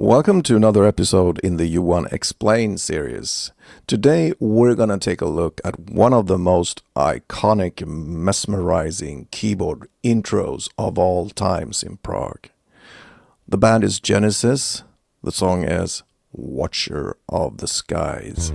Welcome to another episode in the Johan Explains series. Today we're going to take a look at one of the most iconic, mesmerizing keyboard intros of all times in prog. The band is Genesis. The song is Watcher of the Skies.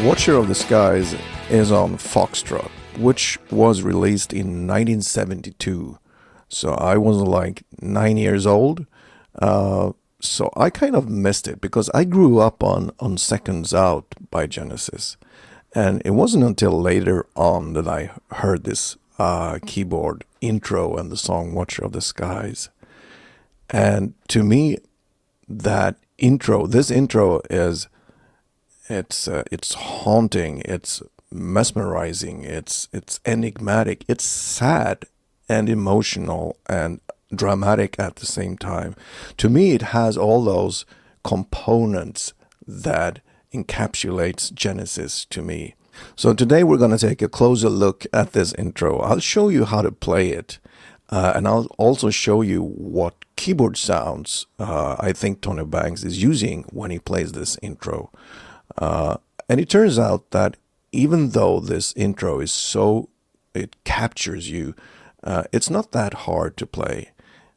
Watcher of the Skies is on Foxtrot, which was released in 1972. So I was like 9 years old. So I kind of missed it because I grew up on Seconds Out by Genesis. And it wasn't until later on that I heard this keyboard intro and the song Watcher of the Skies. And to me, this intro is it's haunting, it's mesmerizing, it's enigmatic, it's sad and emotional and dramatic at the same time. To me, it has all those components that encapsulates Genesis to me. So today we're going to take a closer look at this intro. I'll show you how to play it, and I'll also show you what keyboard sounds I think Tony Banks is using when he plays this intro. And it turns out that even though this intro is it captures you, it's not that hard to play.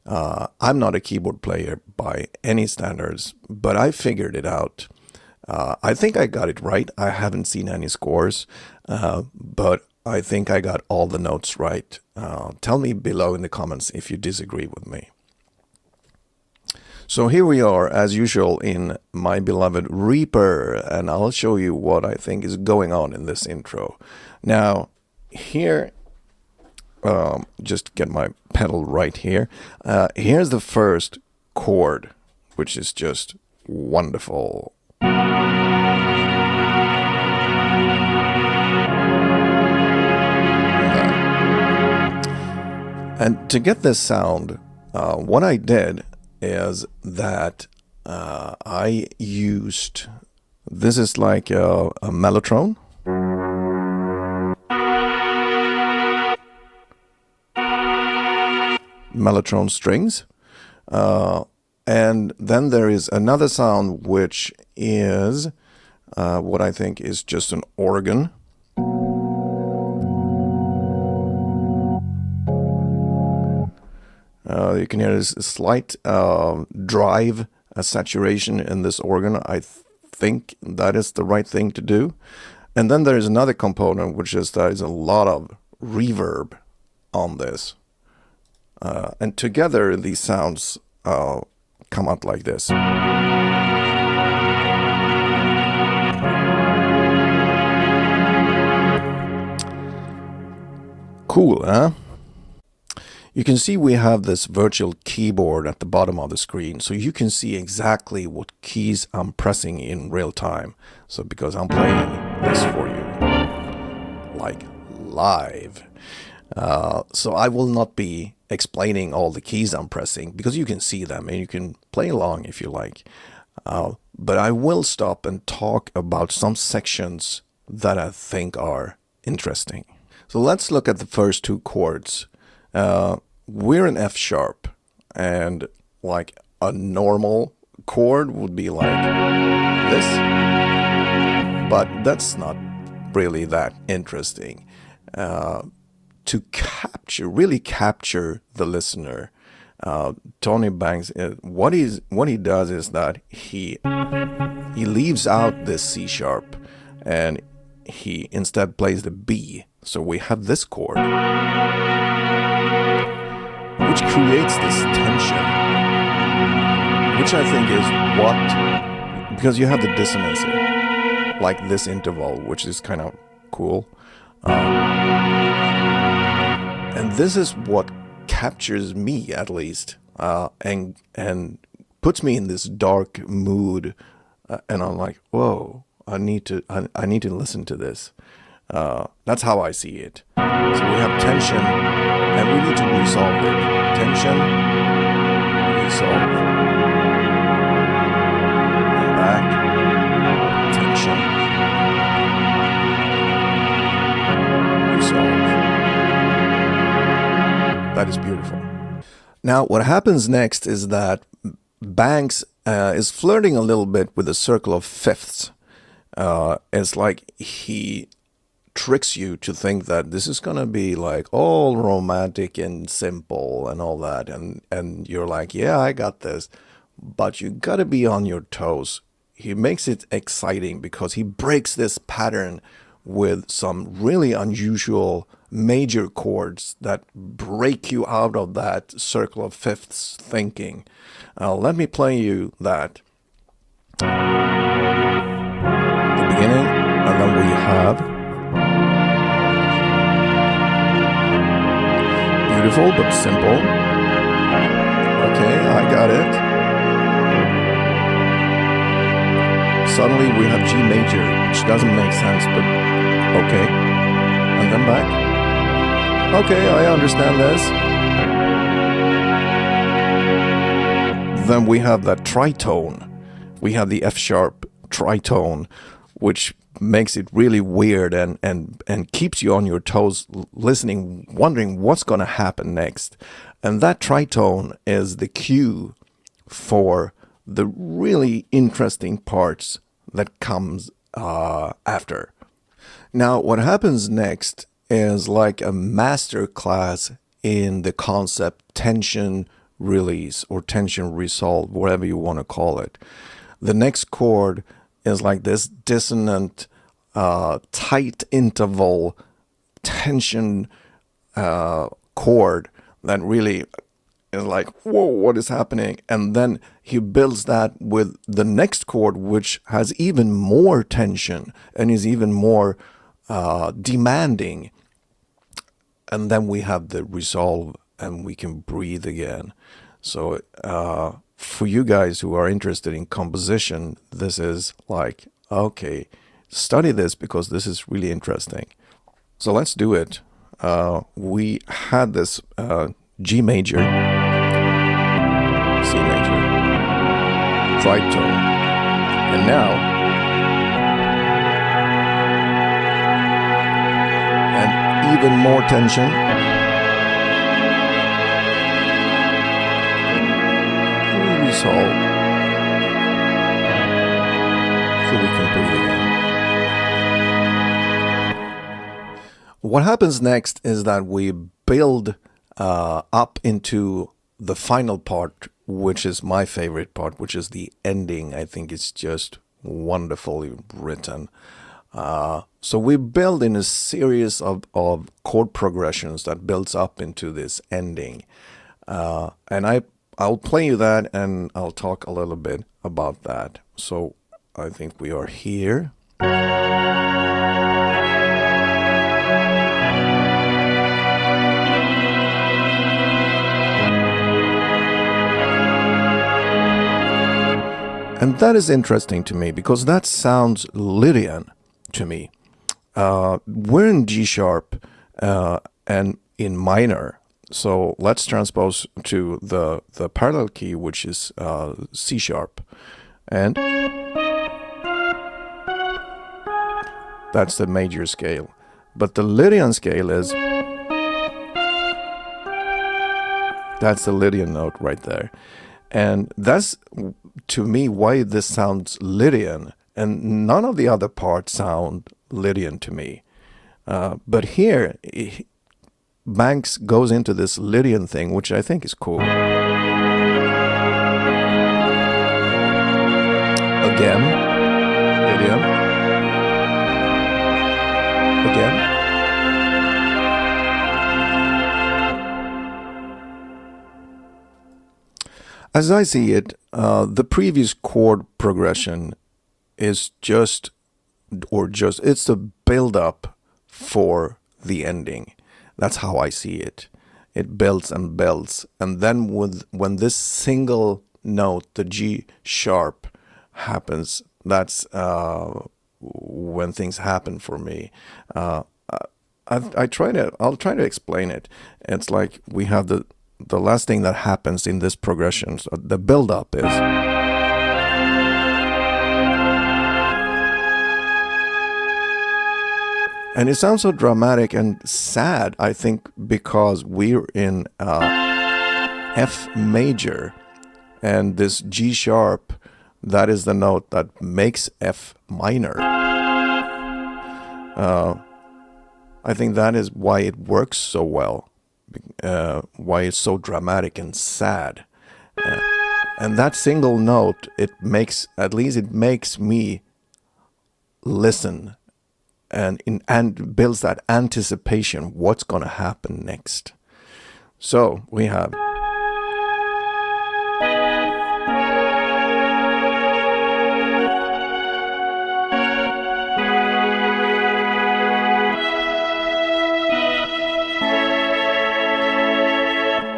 I'm not a keyboard player by any standards, but I figured it out. I think I got it right. I haven't seen any scores, but I think I got all the notes right. Tell me below in the comments if you disagree with me. So here we are, as usual, in my beloved Reaper, and I'll show you what I think is going on in this intro. Now, here, just get my pedal right here. Here's the first chord, which is just wonderful. And to get this sound, what I did is that I used, this is like a mellotron. Mellotron strings. And then there is another sound which is what I think is just an organ. You can hear this slight drive, a saturation in this organ. I think that is the right thing to do. And then there is another component, which is there is a lot of reverb on this. And together, these sounds come out like this. Cool, huh? You can see we have this virtual keyboard at the bottom of the screen, so you can see exactly what keys I'm pressing in real time. So because I'm playing this for you, like live. So I will not be explaining all the keys I'm pressing because you can see them and you can play along if you like. But I will stop and talk about some sections that I think are interesting. So let's look at the first two chords. We're in F sharp, and like a normal chord would be like this, but that's not really that interesting. To really capture the listener, Tony Banks, what he does is that he leaves out this C sharp, and he instead plays the B. So we have this chord, which creates this tension, which I think is because you have the dissonance here, like this interval, which is kind of cool. And this is what captures me, at least, and puts me in this dark mood, and I'm like, whoa, I need to listen to this. That's how I see it. So we have tension, and we need to resolve it. tension, resolve, and back, tension, resolve. That is beautiful. Now, what happens next is that Banks is flirting a little bit with the circle of fifths. It's like he tricks you to think that this is gonna be like all romantic and simple and all that, and you're like, yeah, I got this, but you gotta be on your toes. He makes it exciting because he breaks this pattern with some really unusual major chords that break you out of that circle of fifths thinking. Let me play you that. The beginning, and then we have beautiful but simple. Okay, I got it. Suddenly we have G major, which doesn't make sense, but okay. And then back. Okay, I understand this. Then we have that tritone. We have the F sharp tritone, which makes it really weird and keeps you on your toes listening, wondering what's going to happen next. And that tritone is the cue for the really interesting parts that comes after. Now, what happens next is like a master class in the concept tension release or tension resolve, whatever you want to call it. The next chord is like this dissonant, tight interval tension chord that really is like, whoa, what is happening? And then he builds that with the next chord, which has even more tension and is even more demanding. And then we have the resolve and we can breathe again. So for you guys who are interested in composition, this is like, okay, study this because this is really interesting. So let's do it. We had this G major, C major, tritone, and now, and even more tension. Resolve, so we can breathe again. What happens next is that we build up into the final part, which is my favorite part, which is the ending. I think it's just wonderfully written. So we build in a series of chord progressions that builds up into this ending. And I'll play you that and I'll talk a little bit about that. So I think we are here. And that is interesting to me because that sounds Lydian to me. We're in G sharp and in minor. So let's transpose to the parallel key, which is C sharp. And that's the major scale. But the Lydian scale is, that's the Lydian note right there. And that's, to me, why this sounds Lydian. And none of the other parts sound Lydian to me. But here, Banks goes into this Lydian thing, which I think is cool. Again, Lydian. Again. As I see it, the previous chord progression is it's the build-up for the ending. That's how I see it. It builds and builds. And then when this single note, the G sharp, happens, that's when things happen for me. I'll try to explain it. It's like we have the the last thing that happens in this progression, so the build-up is, and it sounds so dramatic and sad, I think, because we're in F major, and this G sharp, that is the note that makes F minor. I think that is why it works so well, why it's so dramatic and sad. And that single note, it makes me listen and builds that anticipation, what's going to happen next. So we have,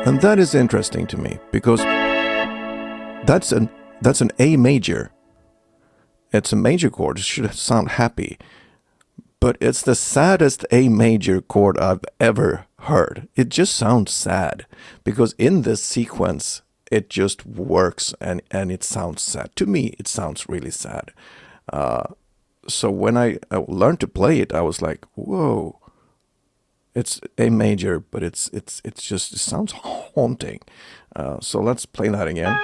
and that is interesting to me because that's an A major. It's a major chord. It should sound happy. But it's the saddest A major chord I've ever heard. It just sounds sad because in this sequence, it just works and it sounds sad. To me, it sounds really sad. So when I learned to play it, I was like, whoa. It's A major, but it sounds haunting. So let's play that again.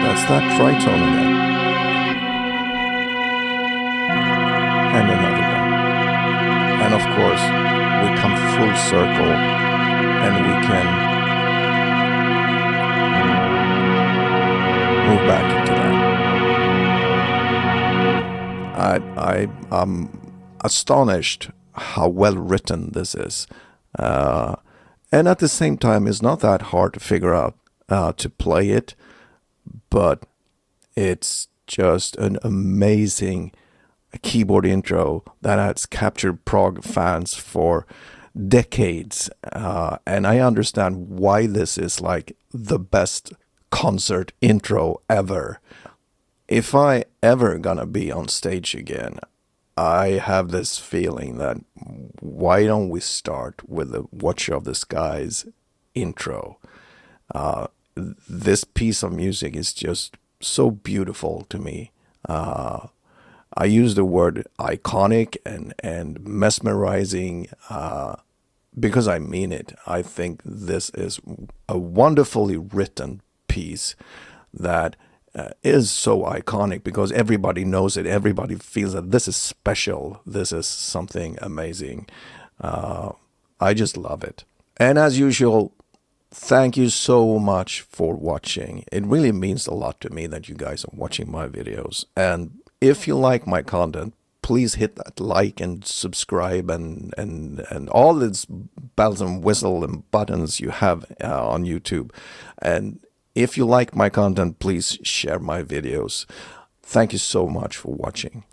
That's that tritone again. And another one. And of course, we come full circle and we can move back into that. I'm astonished how well written this is. And at the same time, it's not that hard to figure out to play it. But it's just an amazing keyboard intro that has captured prog fans for decades. And I understand why this is like the best concert intro ever. If I ever gonna be on stage again, I have this feeling that why don't we start with the Watcher of the Skies intro? This piece of music is just so beautiful to me. I use the word iconic and mesmerizing because I mean it. I think this is a wonderfully written piece that is so iconic because everybody knows it. Everybody feels that this is special. This is something amazing. I just love it. And as usual, thank you so much for watching. It really means a lot to me that you guys are watching my videos. And if you like my content, please hit that like and subscribe and all these bells and whistles and buttons you have on YouTube. And if you like my content, please share my videos. Thank you so much for watching.